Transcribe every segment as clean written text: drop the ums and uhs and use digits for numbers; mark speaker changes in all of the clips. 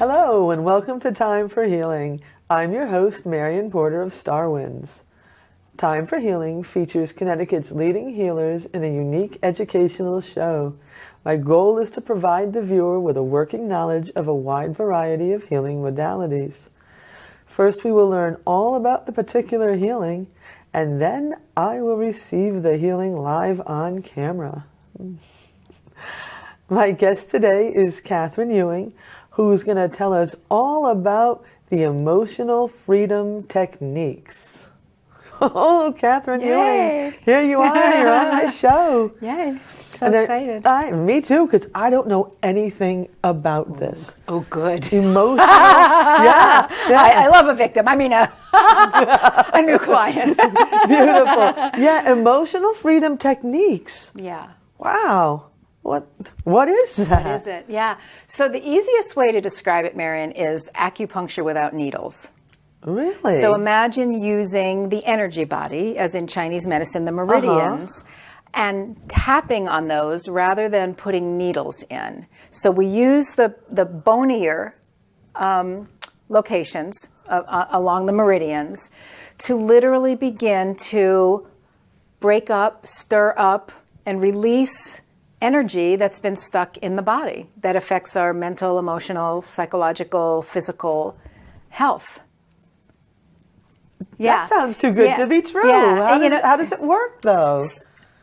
Speaker 1: Hello and welcome to Time for Healing. I'm your host, Marion Porter of Star Winds. Time for Healing features Connecticut's leading healers in a unique educational show. My goal is to provide the viewer with a working knowledge of a wide variety of healing modalities. First, we will learn all about the particular healing, and then I will receive the healing live on camera. My guest today is Catherine Ewing, who's going to tell us all about the emotional freedom techniques. Oh, Catherine Ewing, here you are, you're on my show.
Speaker 2: Yay, so excited.
Speaker 1: Me too, because I don't know anything about this.
Speaker 2: Oh, good.
Speaker 1: Emotional, yeah.
Speaker 2: I love a victim. I mean, a new client.
Speaker 1: Beautiful. Yeah, emotional freedom techniques.
Speaker 2: Yeah.
Speaker 1: Wow. What is that?
Speaker 2: What is it? Yeah. So the easiest way to describe it, Marion, is acupuncture without needles.
Speaker 1: Really?
Speaker 2: So imagine using the energy body, as in Chinese medicine, the meridians, and tapping on those rather than putting needles in. So we use the bonier locations along the meridians to literally begin to break up, stir up, and release energy that's been stuck in the body that affects our mental, emotional, psychological, physical health. Yeah.
Speaker 1: That sounds too good to be true.
Speaker 2: Yeah.
Speaker 1: How does it work, though?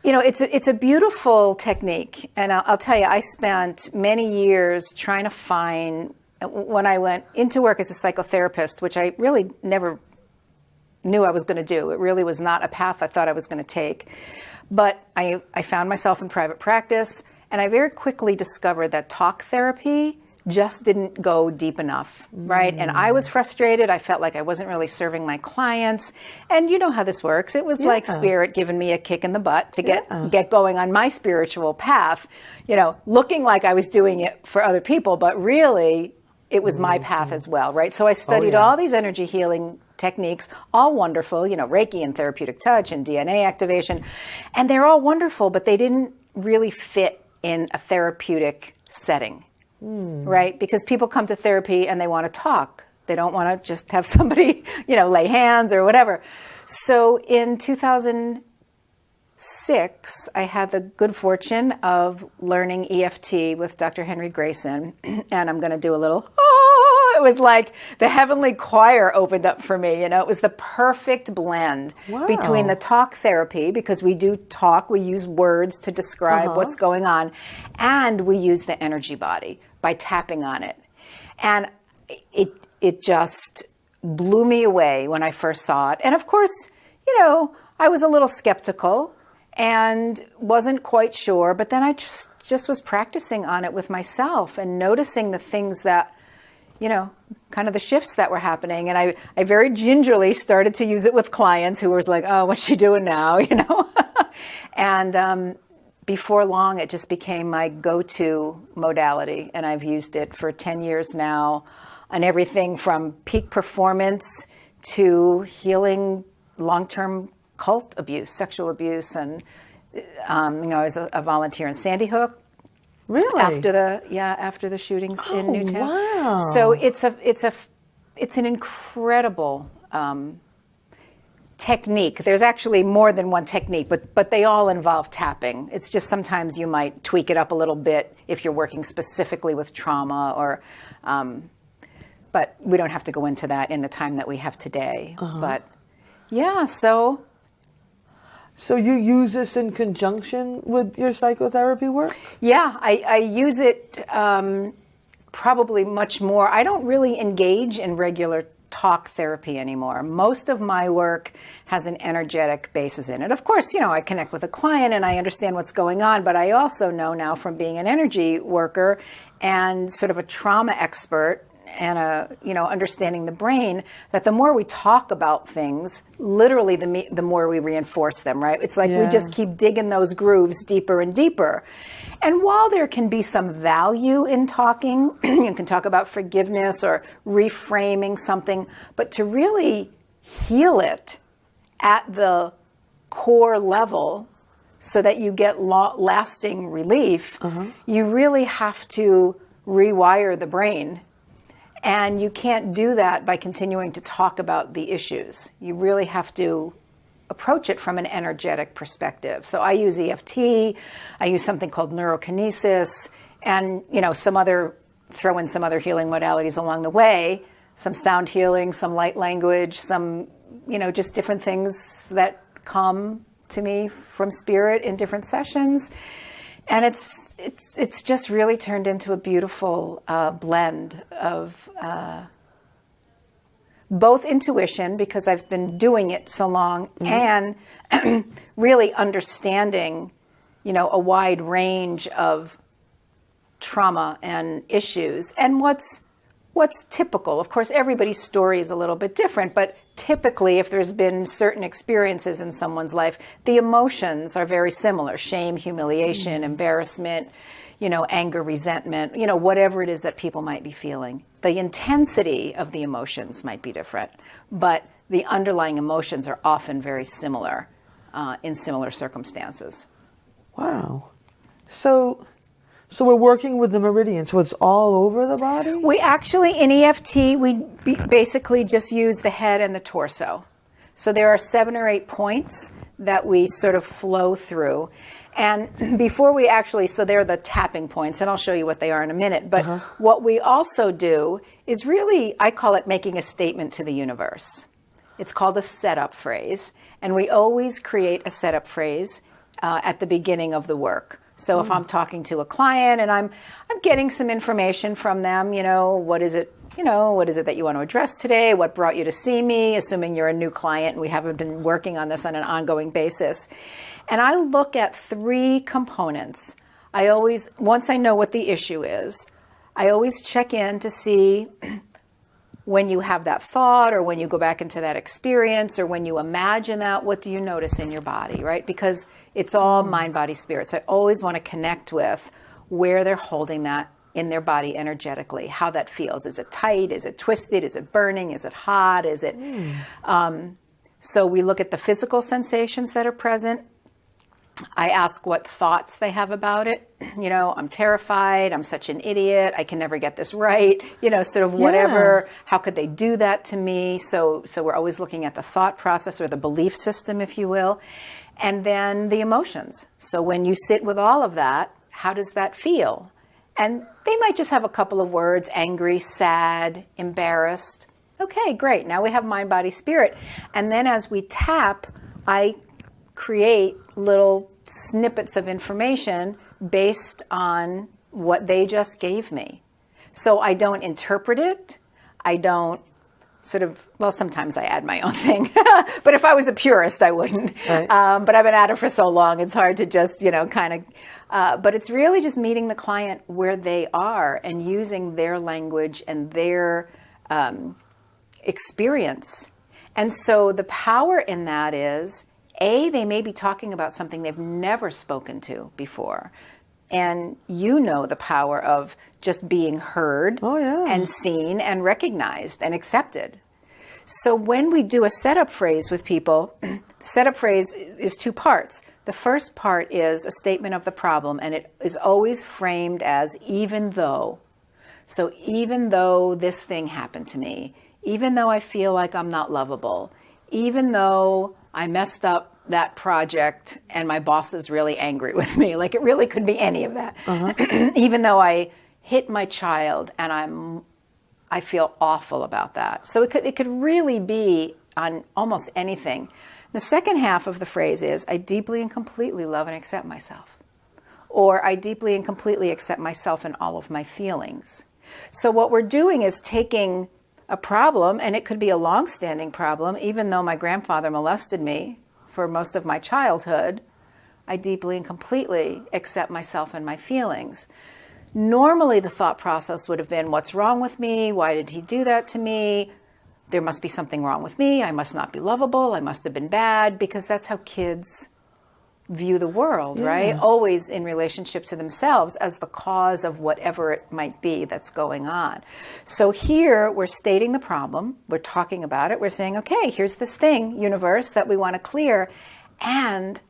Speaker 2: You know, it's a beautiful technique. And I'll tell you, I spent many years trying to find, when I went into work as a psychotherapist, which I really never knew I was going to do. It really was not a path I thought I was going to take. But I found myself in private practice, and I very quickly discovered that talk therapy just didn't go deep enough, right? And I was frustrated. I felt like I wasn't really serving my clients. And you know how this works. It was like spirit giving me a kick in the butt to get going on my spiritual path, you know, looking like I was doing it for other people, but really it was my path as well, right? So I studied all these energy healing techniques, all wonderful, you know, Reiki and therapeutic touch and DNA activation, and they're all wonderful, but they didn't really fit in a therapeutic setting, right? Because people come to therapy and they want to talk. They don't want to just have somebody, you know, lay hands or whatever. So in 2006, I had the good fortune of learning EFT with Dr. Henry Grayson, and I'm going to do a little, it was like the heavenly choir opened up for me. You know, it was the perfect blend between the talk therapy, because we do talk, we use words to describe what's going on, and we use the energy body by tapping on it. And it just blew me away when I first saw it. And of course, you know, I was a little skeptical and wasn't quite sure, but then I just was practicing on it with myself and noticing the things that, you know, kind of the shifts that were happening. And I very gingerly started to use it with clients who was like, oh, what's she doing now? You know? And before long, it just became my go-to modality. And I've used it for 10 years now on everything from peak performance to healing long-term cult abuse, sexual abuse. And, you know, I was a volunteer in Sandy Hook.
Speaker 1: Really?
Speaker 2: After the shootings in Newtown.
Speaker 1: Wow.
Speaker 2: So it's an incredible technique. There's actually more than one technique, but they all involve tapping. It's just sometimes you might tweak it up a little bit if you're working specifically with trauma, or but we don't have to go into that in the time that we have today. But yeah, so
Speaker 1: you use this in conjunction with your psychotherapy work?
Speaker 2: Yeah, I use it probably much more. I don't really engage in regular talk therapy anymore. Most of my work has an energetic basis in it. Of course, you know, I connect with a client and I understand what's going on, but I also know now from being an energy worker and sort of a trauma expert and understanding the brain, that the more we talk about things, literally the more we reinforce them, right? It's like we just keep digging those grooves deeper and deeper. And while there can be some value in talking, you can talk about forgiveness or reframing something, but to really heal it at the core level so that you get lasting relief, you really have to rewire the brain. And you can't do that by continuing to talk about the issues. You really have to approach it from an energetic perspective. So I use EFT, I use something called neurokinesis, and throw in some other healing modalities along the way, some sound healing, some light language, some, just different things that come to me from spirit in different sessions. And it's just really turned into a beautiful blend of both intuition, because I've been doing it so long, and really understanding, a wide range of trauma and issues, and what's typical. Of course, everybody's story is a little bit different, but typically, if there's been certain experiences in someone's life, the emotions are very similar: shame, humiliation, embarrassment, anger, resentment, whatever it is that people might be feeling. The intensity of the emotions might be different, but the underlying emotions are often very similar in similar circumstances.
Speaker 1: Wow. So we're working with the meridian, so it's all over the body?
Speaker 2: We actually, in EFT, we basically just use the head and the torso. So there are 7 or 8 points that we sort of flow through. And before we actually, so they're the tapping points, and I'll show you what they are in a minute. But what we also do is really, I call it making a statement to the universe. It's called a setup phrase. And we always create a setup phrase at the beginning of the work. So if I'm talking to a client and I'm getting some information from them, what is it that you want to address today? What brought you to see me? Assuming you're a new client and we haven't been working on this on an ongoing basis. And I look at 3 components. Once I know what the issue is, I always check in to see when you have that thought, or when you go back into that experience, or when you imagine that, what do you notice in your body, right? Because it's all mind, body, spirit. So I always want to connect with where they're holding that in their body energetically, how that feels. Is it tight? Is it twisted? Is it burning? Is it hot? Is it... So we look at the physical sensations that are present. I ask what thoughts they have about it. I'm terrified. I'm such an idiot. I can never get this right. Sort of whatever. Yeah. How could they do that to me? So we're always looking at the thought process, or the belief system, if you will. And then the emotions. So when you sit with all of that, how does that feel? And they might just have a couple of words: angry, sad, embarrassed. Okay, great. Now we have mind, body, spirit. And then as we tap, I create little snippets of information based on what they just gave me. So I don't interpret it. I don't sometimes I add my own thing. But if I was a purist, I wouldn't. Right. But I've been at it for so long, it's hard to just, but it's really just meeting the client where they are and using their language and their experience. And so the power in that is, they may be talking about something they've never spoken to before. And the power of just being heard and seen and recognized and accepted. So when we do a setup phrase with people, the setup phrase is 2 parts. The first part is a statement of the problem, and it is always framed as even though. So even though this thing happened to me, even though I feel like I'm not lovable, even though I messed up that project and my boss is really angry with me, like it really could be any of that. Even though I hit my child and I feel awful about that. So it could really be on almost anything. The second half of the phrase is, I deeply and completely love and accept myself. Or I deeply and completely accept myself and all of my feelings. So what we're doing is taking a problem, and it could be a long-standing problem, even though my grandfather molested me for most of my childhood, I deeply and completely accept myself and my feelings. Normally, the thought process would have been, what's wrong with me? Why did he do that to me? There must be something wrong with me. I must not be lovable. I must have been bad, because that's how kids view the world, right? Always in relationship to themselves as the cause of whatever it might be that's going on. So here we're stating the problem, we're talking about it, we're saying, okay, here's this thing, universe, that we want to clear, and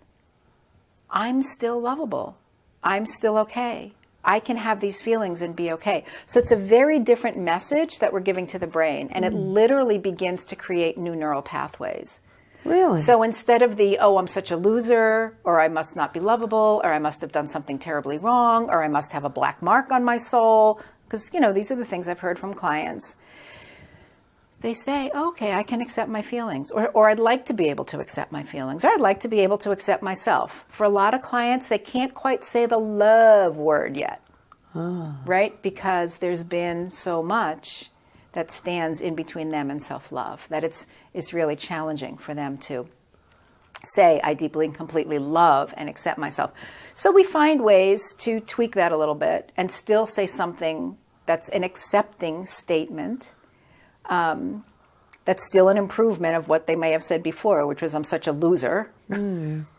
Speaker 2: I'm still lovable. I'm still okay. I can have these feelings and be okay. So it's a very different message that we're giving to the brain, and it literally begins to create new neural pathways.
Speaker 1: Really?
Speaker 2: So instead of the, oh, I'm such a loser, or I must not be lovable, or I must have done something terribly wrong, or I must have a black mark on my soul, because, these are the things I've heard from clients. They say, oh, okay, I can accept my feelings, or I'd like to be able to accept my feelings, or I'd like to be able to accept myself. For a lot of clients, they can't quite say the love word yet, right? Because there's been so much that stands in between them and self-love, that it's really challenging for them to say, I deeply and completely love and accept myself. So we find ways to tweak that a little bit and still say something that's an accepting statement, that's still an improvement of what they may have said before, which was, I'm such a loser,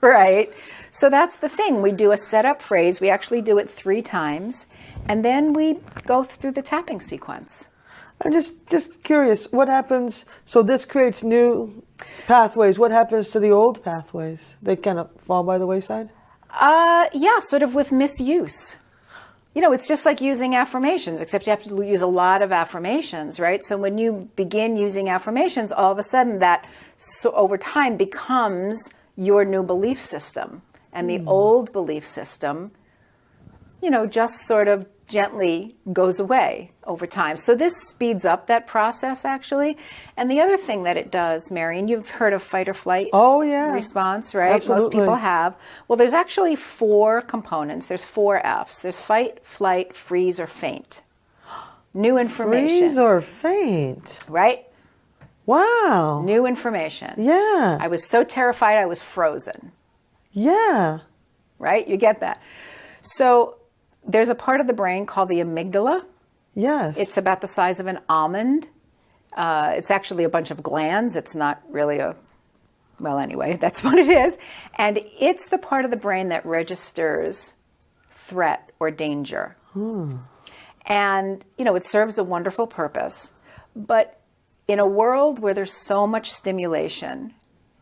Speaker 2: right? So that's the thing. We do a setup phrase. We actually do it 3 times, and then we go through the tapping sequence.
Speaker 1: I'm just curious, what happens, so this creates new pathways. What happens to the old pathways? They kind of fall by the wayside?
Speaker 2: Yeah, sort of with misuse. It's just like using affirmations, except you have to use a lot of affirmations, right? So when you begin using affirmations, all of a sudden that, so over time, becomes your new belief system. And the old belief system, just sort of gently goes away over time. So this speeds up that process, actually. And the other thing that it does, Marion, you've heard of fight or flight response, right?
Speaker 1: Absolutely.
Speaker 2: Most people have. Well, there's actually 4 components. There's 4 Fs. There's fight, flight, freeze, or faint. New information.
Speaker 1: Freeze or faint.
Speaker 2: Right?
Speaker 1: Wow.
Speaker 2: New information.
Speaker 1: Yeah.
Speaker 2: I was so terrified I was frozen.
Speaker 1: Yeah.
Speaker 2: Right? You get that. So there's a part of the brain called the amygdala.
Speaker 1: Yes.
Speaker 2: It's about the size of an almond. It's actually a bunch of glands. It's not really well, anyway, that's what it is. And it's the part of the brain that registers threat or danger. And, it serves a wonderful purpose. But in a world where there's so much stimulation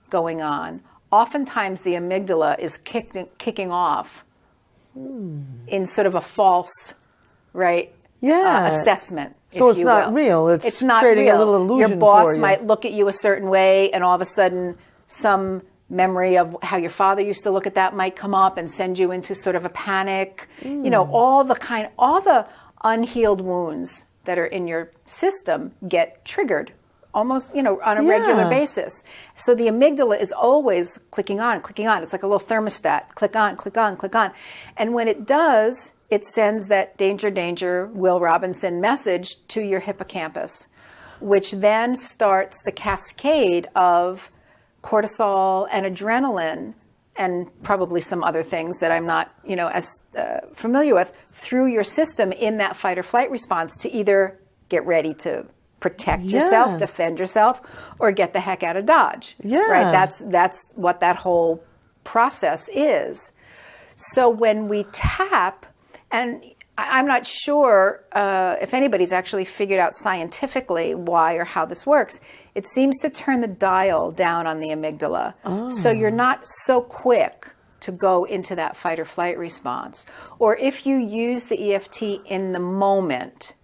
Speaker 2: going on, oftentimes the amygdala is kicking off in sort of a false, right, assessment.
Speaker 1: So it's not real. It's not creating real. A little illusion.
Speaker 2: Your boss
Speaker 1: for you.
Speaker 2: might look at you a certain way, and all of a sudden, some memory of how your father used to look at that might come up and send you into sort of a panic. All the unhealed wounds that are in your system get triggered almost, on a regular basis. So the amygdala is always clicking on. It's like a little thermostat. Click on, click on, click on. And when it does, it sends that danger, danger, Will Robinson message to your hippocampus, which then starts the cascade of cortisol and adrenaline and probably some other things that I'm not, as familiar with, through your system in that fight or flight response to either get ready to protect yourself, defend yourself, or get the heck out of Dodge. Right? That's what that whole process is. So when we tap, and I'm not sure if anybody's actually figured out scientifically why or how this works, it seems to turn the dial down on the amygdala. So you're not so quick to go into that fight or flight response. Or if you use the EFT in the moment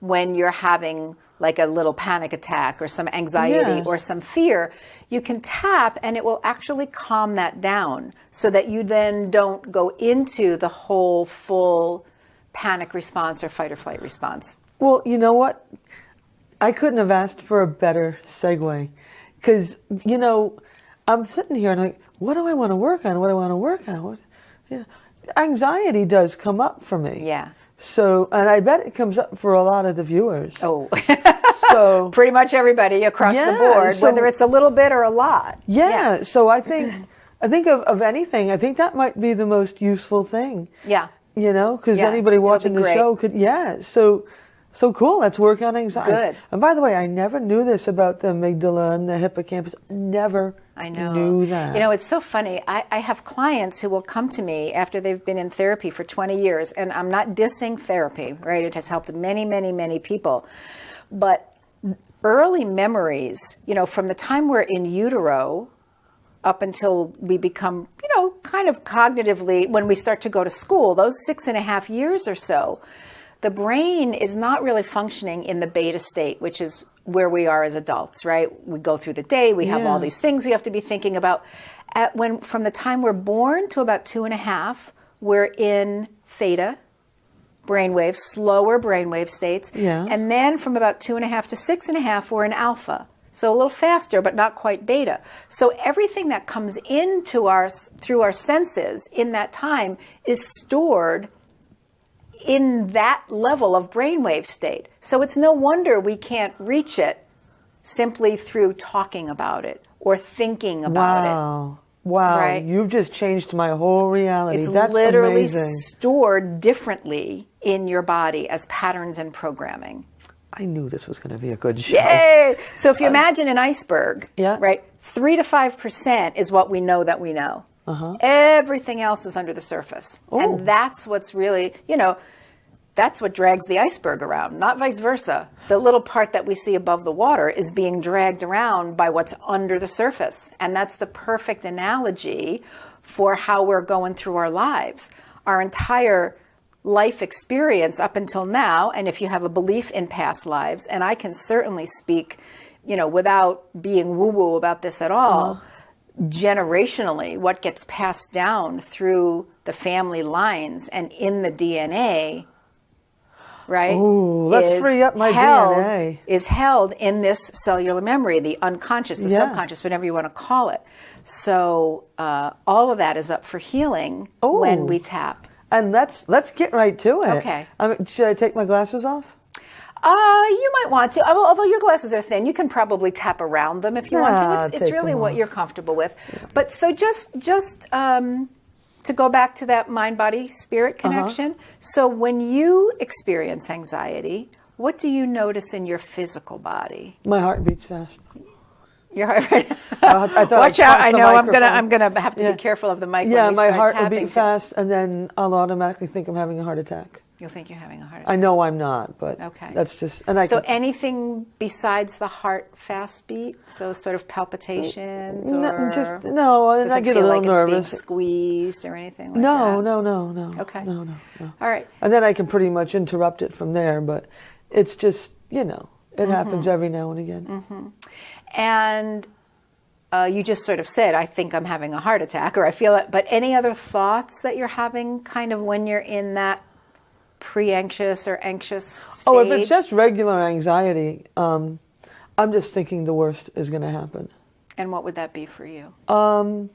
Speaker 2: when you're having like a little panic attack or some anxiety or some fear, you can tap and it will actually calm that down so that you then don't go into the whole full panic response or fight or flight response.
Speaker 1: Well, you know what? I couldn't have asked for a better segue because, I'm sitting here and I'm like, what do I want to work on? What do I want to work on? Anxiety does come up for me.
Speaker 2: Yeah.
Speaker 1: So, and I bet it comes up for a lot of the viewers.
Speaker 2: Oh,
Speaker 1: so
Speaker 2: pretty much everybody across the board, whether it's a little bit or a lot.
Speaker 1: Yeah. So I think of anything, I think that might be the most useful thing.
Speaker 2: Yeah.
Speaker 1: Because anybody watching the show could, So cool. Let's work on anxiety.
Speaker 2: Good.
Speaker 1: And by the way, I never knew this about the amygdala and the hippocampus. Never knew that.
Speaker 2: It's so funny. I have clients who will come to me after they've been in therapy for 20 years, and I'm not dissing therapy, right? It has helped many, many, many people. But early memories, from the time we're in utero up until we become, kind of cognitively, when we start to go to school, those 6.5 years or so, the brain is not really functioning in the beta state, which is where we are as adults, right? We go through the day, we have all these things we have to be thinking about. From the time we're born to about 2.5, we're in theta brainwaves, slower brainwave states.
Speaker 1: Yeah.
Speaker 2: And then from about 2.5 to 6.5, we're in alpha. So a little faster, but not quite beta. So everything that comes into through our senses in that time is stored in that level of brainwave state. So it's no wonder we can't reach it simply through talking about it or thinking about it.
Speaker 1: Wow,
Speaker 2: right?
Speaker 1: You've just changed my whole reality. That's
Speaker 2: literally
Speaker 1: amazing.
Speaker 2: Stored differently in your body as patterns and programming.
Speaker 1: I knew this was going to be a good show.
Speaker 2: Yay! So if you imagine an iceberg,
Speaker 1: Yeah.
Speaker 2: right, 3 to 5% is what we know that we know. Everything else is under the surface. And that's what's really, that's what drags the iceberg around, not vice versa. The little part that we see above the water is being dragged around by what's under the surface. And that's the perfect analogy for how we're going through our lives. Our entire life experience up until now, and if you have a belief in past lives, and I can certainly speak, without being woo-woo about this at all, generationally, what gets passed down through the family lines and in the DNA, right?
Speaker 1: Ooh, let's free up my DNA.
Speaker 2: Is held in this cellular memory, the unconscious, the subconscious, whatever you want to call it. So all of that is up for healing when we tap.
Speaker 1: And let's get right to it.
Speaker 2: Okay.
Speaker 1: Should I take my glasses off?
Speaker 2: You might want to, although your glasses are thin, you can probably tap around them if you want to. It's really what you're comfortable with. Yeah. But so just to go back to that mind-body-spirit connection. So when you experience anxiety, what do you notice in your physical body?
Speaker 1: My heart beats fast.
Speaker 2: Your heart rate.
Speaker 1: Watch
Speaker 2: out! I know I'm gonna have to be careful of the mic.
Speaker 1: Yeah,
Speaker 2: when we
Speaker 1: my
Speaker 2: start
Speaker 1: heart will
Speaker 2: tapping
Speaker 1: beat fast, and then I'll automatically think I'm having a heart attack.
Speaker 2: You'll think you're having a heart attack.
Speaker 1: I know I'm not, but that's just. And
Speaker 2: anything besides the heart fast beat, so sort of palpitations,
Speaker 1: and
Speaker 2: does
Speaker 1: I
Speaker 2: it
Speaker 1: get
Speaker 2: feel
Speaker 1: a little
Speaker 2: like
Speaker 1: nervous.
Speaker 2: It's being squeezed or anything like
Speaker 1: No.
Speaker 2: Okay.
Speaker 1: No.
Speaker 2: All right.
Speaker 1: And then I can pretty much interrupt it from there, but it's just it happens every now and again.
Speaker 2: And you just sort of said, I think I'm having a heart attack, or I feel it. But any other thoughts that you're having kind of when you're in that pre-anxious or anxious stage?
Speaker 1: Oh, if it's just regular anxiety, I'm just thinking the worst is going to happen.
Speaker 2: And what would that be for you?
Speaker 1: I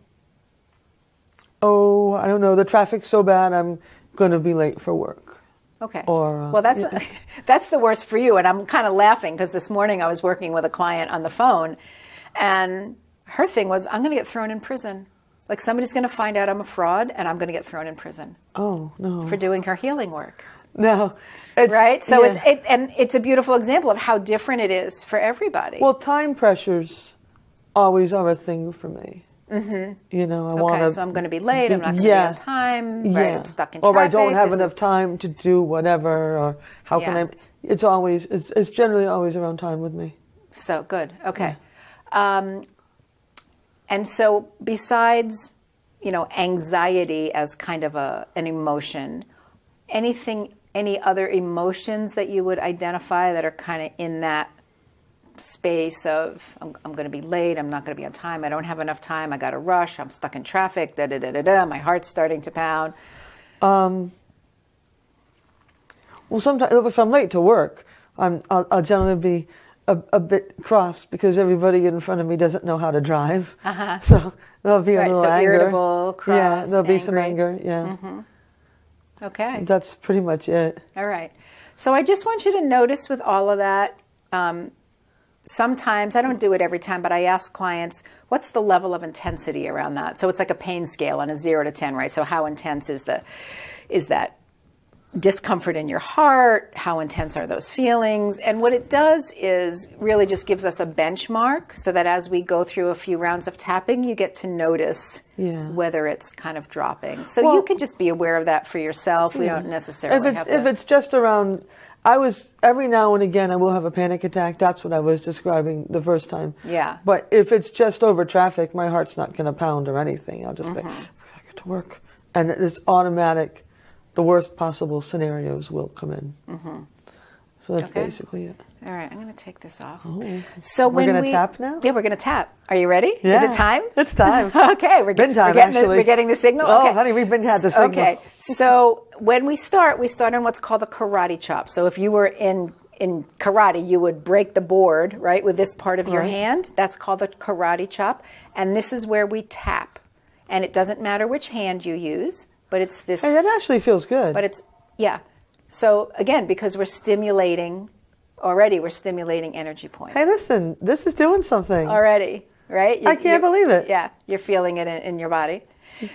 Speaker 1: don't know. The traffic's so bad, I'm going to be late for work.
Speaker 2: Okay.
Speaker 1: Well,
Speaker 2: that's the worst for you. And I'm kind of laughing because this morning I was working with a client on the phone, and her thing was, I'm going to get thrown in prison. Like somebody's going to find out I'm a fraud, and I'm going to get thrown in prison.
Speaker 1: Oh, no.
Speaker 2: For doing her healing work.
Speaker 1: No.
Speaker 2: Right? So it's a beautiful example of how different it is for everybody.
Speaker 1: Well, time pressures always are a thing for me. Mm-hmm. I want to.
Speaker 2: So I'm going to be late. I'm not going to be on time. Right? I'm stuck in traffic.
Speaker 1: Or I don't have enough time to do whatever. Or how can I? It's generally always around time with me.
Speaker 2: So good. Okay. Yeah. And so besides, anxiety as kind of an emotion, any other emotions that you would identify that are kind of in that space of I'm going to be late, I'm not going to be on time, I don't have enough time, I got to rush, I'm stuck in traffic, my heart's starting to pound.
Speaker 1: Well, sometimes if I'm late to work, I'll generally be a bit cross because everybody in front of me doesn't know how to drive. So there'll be a little anger.
Speaker 2: Irritable, cross,
Speaker 1: yeah, there'll be
Speaker 2: angry.
Speaker 1: some anger. Yeah.
Speaker 2: Okay.
Speaker 1: That's pretty much it.
Speaker 2: All right. So I just want you to notice with all of that, sometimes, I don't do it every time, but I ask clients, what's the level of intensity around that? So it's like a pain scale on a 0 to 10, right? So how intense is that discomfort in your heart? How intense are those feelings? And what it does is really just gives us a benchmark so that as we go through a few rounds of tapping, you get to notice whether it's kind of dropping. So you can just be aware of that for yourself. We don't necessarily have to.
Speaker 1: If it's just around, every now and again I will have a panic attack. That's what I was describing the first time.
Speaker 2: Yeah.
Speaker 1: But if it's just over traffic, my heart's not going to pound or anything. I'll just be, to work. And it is automatic. The worst possible scenarios will come in. Mm-hmm. So that's basically it.
Speaker 2: All right, I'm going to take this off.
Speaker 1: Oh.
Speaker 2: So
Speaker 1: we're going to tap now?
Speaker 2: Yeah, we're going to tap. Are you ready?
Speaker 1: Yeah.
Speaker 2: Is it time?
Speaker 1: It's time.
Speaker 2: Okay, we're getting the signal.
Speaker 1: Oh,
Speaker 2: okay.
Speaker 1: honey, we've been had the signal.
Speaker 2: Okay, so when we start on what's called the karate chop. So if you were in karate, you would break the board, right, with this part of your hand. That's called the karate chop. And this is where we tap. And it doesn't matter which hand you use, but it's this.
Speaker 1: And it actually feels good.
Speaker 2: But it's, yeah. So again, because we're stimulating energy points.
Speaker 1: Hey, listen, this is doing something.
Speaker 2: Already, right?
Speaker 1: I can't believe it.
Speaker 2: Yeah, you're feeling it in your body.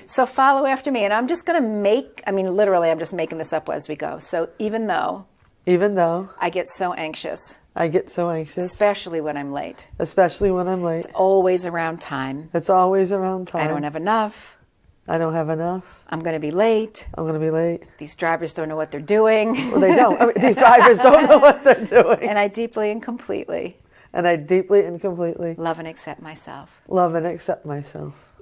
Speaker 2: So follow after me, and I'm just going to literally, I'm just making this up as we go. So even though I get so anxious, especially when I'm late. It's always around time.
Speaker 1: I
Speaker 2: don't have enough. I'm going to be late. These drivers don't know what they're doing.
Speaker 1: Well, they don't. These drivers don't know what they're doing.
Speaker 2: And I deeply and completely
Speaker 1: love
Speaker 2: and accept myself.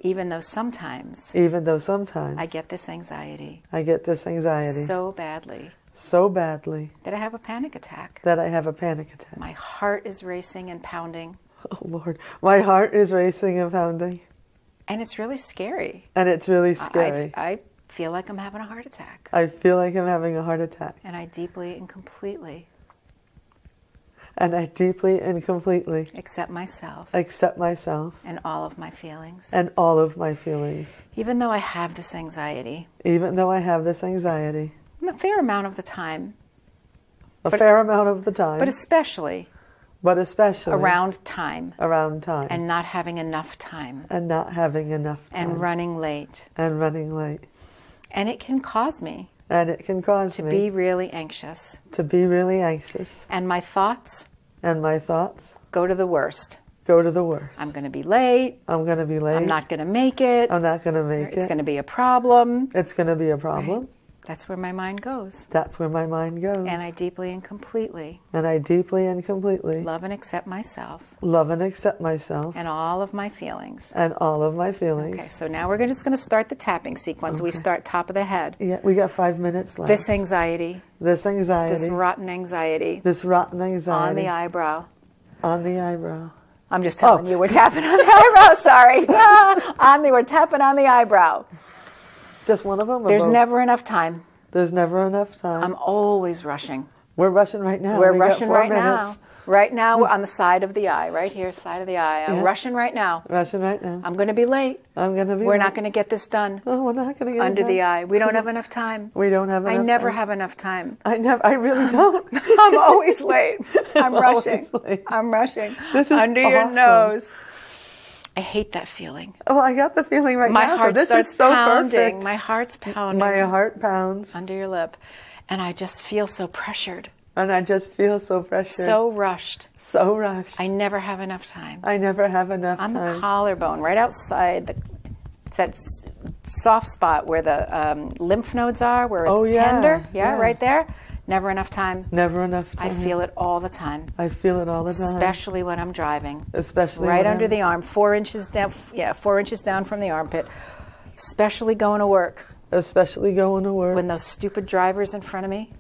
Speaker 2: Even though sometimes I get this anxiety. So badly that I have a panic attack. My heart is racing and pounding.
Speaker 1: Oh, Lord. My heart is racing and pounding.
Speaker 2: And it's really scary. I feel like I'm having a heart attack. And I deeply and completely accept myself. And all of my feelings. Even though I have this anxiety. A fair amount of the time. But especially around time. And not having enough time. And running late. And it can cause me to be really anxious. And my thoughts go to the worst. I'm going to be late. I'm not going to make it. It's going to be a problem. Right? That's where my mind goes. And I deeply and completely love and accept myself. And all of my feelings. Okay, so now we're just going to start the tapping sequence. Okay. We start top of the head.
Speaker 1: Yeah, we got 5 minutes left.
Speaker 2: This anxiety. This rotten anxiety. On the eyebrow. I'm just telling you, we're tapping on the eyebrow. Sorry. We're tapping on the eyebrow.
Speaker 1: Just one of them?
Speaker 2: There's never enough time.
Speaker 1: I'm
Speaker 2: always rushing.
Speaker 1: We're rushing right now.
Speaker 2: We're rushing right now. Right now, we're on the side of the eye, right here, side of the eye. I'm rushing right now. I'm going to be late. We're not going to get this done.
Speaker 1: Oh, we're not going to get
Speaker 2: under the eye. We don't have enough time. I never have enough time.
Speaker 1: I really don't.
Speaker 2: I'm always late. I'm rushing.
Speaker 1: This is
Speaker 2: under
Speaker 1: awesome.
Speaker 2: Your nose. I hate that feeling.
Speaker 1: Oh, I got the feeling right
Speaker 2: now.
Speaker 1: My heart starts pounding.
Speaker 2: Perfect. My heart's pounding.
Speaker 1: My heart pounds.
Speaker 2: Under your lip. And I just feel so pressured.
Speaker 1: So
Speaker 2: rushed. I never have enough time.
Speaker 1: On
Speaker 2: the collarbone, right outside it's that soft spot where the lymph nodes are, where it's tender. Yeah, right there. Never enough time. I feel it all the time. Especially when I'm driving. Right under the arm, 4 inches down. Yeah, 4 inches down from the armpit. Especially going to work. When those stupid drivers in front of me.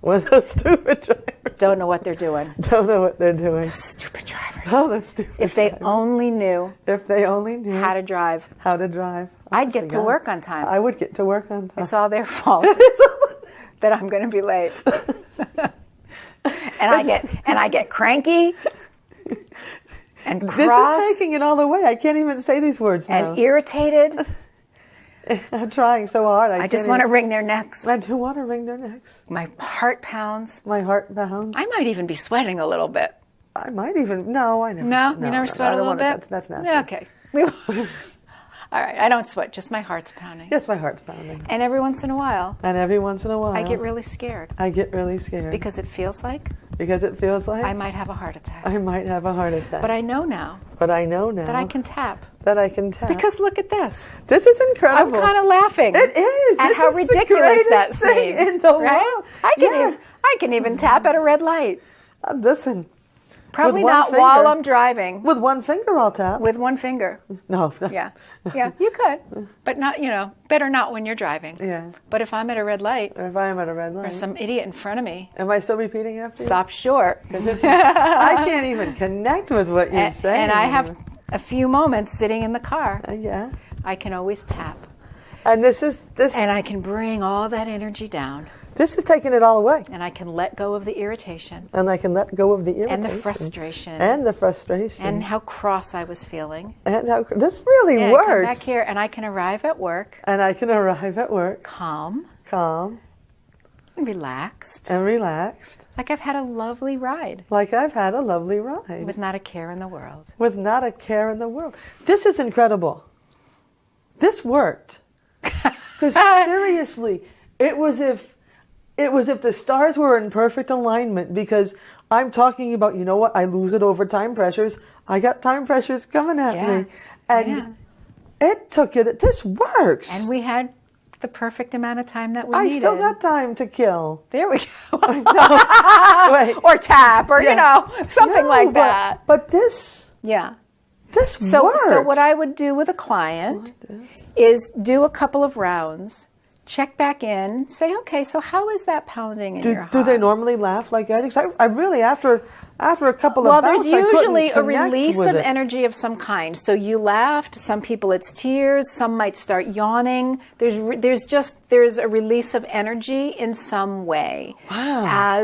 Speaker 2: Don't know what they're doing. Those stupid drivers.
Speaker 1: Those stupid
Speaker 2: If they only knew.
Speaker 1: How
Speaker 2: to drive.
Speaker 1: I'd
Speaker 2: get to work on time.
Speaker 1: I would get to work on time.
Speaker 2: It's all their fault. That I'm going to be late. and I get cranky and cross.
Speaker 1: This is taking it all the way. I can't even say these words now.
Speaker 2: And irritated.
Speaker 1: I'm trying so hard.
Speaker 2: I just want to wring their necks.
Speaker 1: I do want to wring their necks.
Speaker 2: My heart pounds.
Speaker 1: I
Speaker 2: might even be sweating a little bit.
Speaker 1: I might even. No, I never.
Speaker 2: No, you never sweat a little bit?
Speaker 1: That's nasty.
Speaker 2: Okay. All right, I don't sweat, just my heart's pounding.
Speaker 1: Yes, my heart's pounding.
Speaker 2: And every once in a while.
Speaker 1: I
Speaker 2: get really scared. Because it feels like. I might have a heart attack. But I know now. That I can tap. Because look at this.
Speaker 1: This is incredible.
Speaker 2: I'm kind of laughing.
Speaker 1: It is.
Speaker 2: At how ridiculous that seems.
Speaker 1: In the world.
Speaker 2: I can even tap at a red light.
Speaker 1: Listen.
Speaker 2: Probably
Speaker 1: With one
Speaker 2: not
Speaker 1: finger.
Speaker 2: while I'm driving.
Speaker 1: With one finger, I'll tap.
Speaker 2: With one finger.
Speaker 1: No.
Speaker 2: Yeah. Yeah, you could. But not, better not when you're driving.
Speaker 1: Yeah.
Speaker 2: But if I'm at a red light
Speaker 1: If I am at a red light.
Speaker 2: or some idiot in front of me,
Speaker 1: Am I still repeating after you?
Speaker 2: stop short.
Speaker 1: I can't even connect with what you're saying.
Speaker 2: And I have a few moments sitting in the car.
Speaker 1: Yeah.
Speaker 2: I can always tap.
Speaker 1: And this is
Speaker 2: And I can bring all that energy down.
Speaker 1: This is taking it all away.
Speaker 2: And I can let go of the irritation.
Speaker 1: And I can let go of the irritation.
Speaker 2: And the frustration.
Speaker 1: And the frustration.
Speaker 2: And how cross I was feeling.
Speaker 1: And how this really
Speaker 2: Yeah,
Speaker 1: works.
Speaker 2: come back here and I can arrive at work
Speaker 1: And I can arrive at work
Speaker 2: calm
Speaker 1: calm
Speaker 2: and relaxed.
Speaker 1: and relaxed.
Speaker 2: Like I've had a lovely ride
Speaker 1: Like I've had a lovely ride.
Speaker 2: with not a care in the world.
Speaker 1: With not a care in the world. This is incredible. This worked. Because seriously, it was if the stars were in perfect alignment, because I'm talking about, you know what, I lose it over time pressures. I got time pressures coming at me. And it took it. This works.
Speaker 2: And we had the perfect amount of time that we
Speaker 1: I
Speaker 2: needed.
Speaker 1: still got time to kill.
Speaker 2: There we go.
Speaker 1: Wait.
Speaker 2: Or tap, or, something
Speaker 1: No,
Speaker 2: like that.
Speaker 1: But this
Speaker 2: Yeah.
Speaker 1: worked.
Speaker 2: So what I would do with a client is do a couple of rounds, check back in, say, okay, so how is that pounding in your heart?
Speaker 1: Do they normally laugh like that? 'Cause I really, after a couple of
Speaker 2: Well,
Speaker 1: bouts,
Speaker 2: there's
Speaker 1: I couldn't
Speaker 2: usually a
Speaker 1: connect
Speaker 2: release
Speaker 1: with
Speaker 2: of
Speaker 1: it.
Speaker 2: energy of some kind. So you laughed. Some people it's tears. Some might start yawning. There's a release of energy in some way.
Speaker 1: Wow.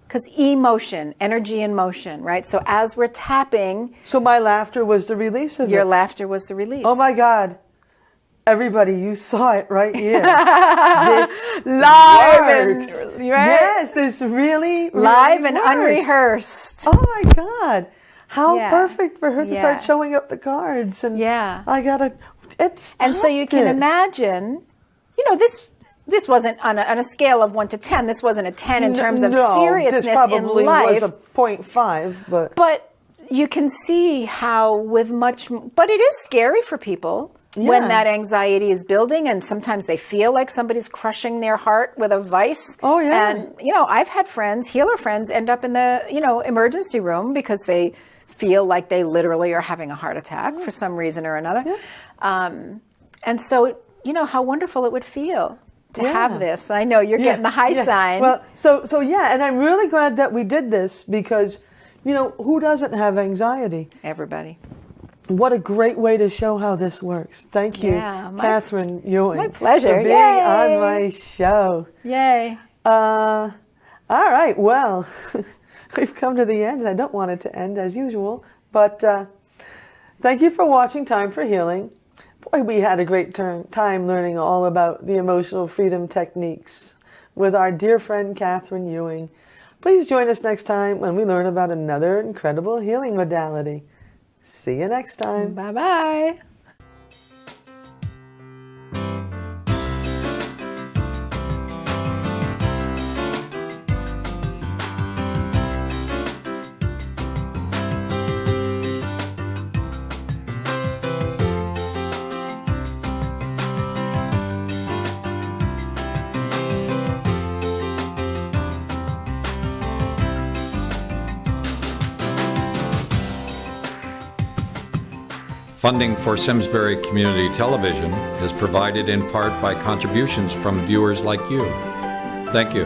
Speaker 2: Because emotion, energy in motion, right? So as we're tapping,
Speaker 1: So my laughter was the release of
Speaker 2: your
Speaker 1: it.
Speaker 2: laughter was the release.
Speaker 1: Oh my God. Everybody, you saw it right here. This
Speaker 2: Live
Speaker 1: works.
Speaker 2: and right?
Speaker 1: Yes, this really
Speaker 2: Live and
Speaker 1: works.
Speaker 2: unrehearsed.
Speaker 1: Oh my God. How
Speaker 2: Yeah.
Speaker 1: perfect for her to
Speaker 2: Yeah.
Speaker 1: start showing up the cards. And
Speaker 2: Yeah.
Speaker 1: I gotta, it
Speaker 2: And so you can
Speaker 1: stopped it.
Speaker 2: imagine, this wasn't on a scale of 1 to 10. This wasn't a 10 in terms of
Speaker 1: No,
Speaker 2: seriousness
Speaker 1: this probably
Speaker 2: in life.
Speaker 1: was a 0.5, but
Speaker 2: you can see how but it is scary for people when
Speaker 1: Yeah.
Speaker 2: that anxiety is building, and sometimes they feel like somebody's crushing their heart with a vice.
Speaker 1: Oh, yeah.
Speaker 2: And, I've had healer friends end up in the, emergency room because they feel like they literally are having a heart attack for some reason or another.
Speaker 1: Yeah.
Speaker 2: And so, how wonderful it would feel to
Speaker 1: Yeah.
Speaker 2: have this. I know you're getting the high sign.
Speaker 1: Well, so yeah, and I'm really glad that we did this because, who doesn't have anxiety?
Speaker 2: Everybody.
Speaker 1: What a great way to show how this works. Thank you,
Speaker 2: Yeah,
Speaker 1: Catherine Ewing.
Speaker 2: my pleasure.
Speaker 1: For being
Speaker 2: Yay.
Speaker 1: on my show.
Speaker 2: Yay.
Speaker 1: All right, well, we've come to the end. I don't want it to end as usual, but thank you for watching Time for Healing. Boy, we had a great time learning all about the emotional freedom techniques with our dear friend Catherine Ewing. Please join us next time when we learn about another incredible healing modality. See you next time.
Speaker 2: Bye-bye.
Speaker 3: Funding for Simsbury Community Television is provided in part by contributions from viewers like you. Thank you.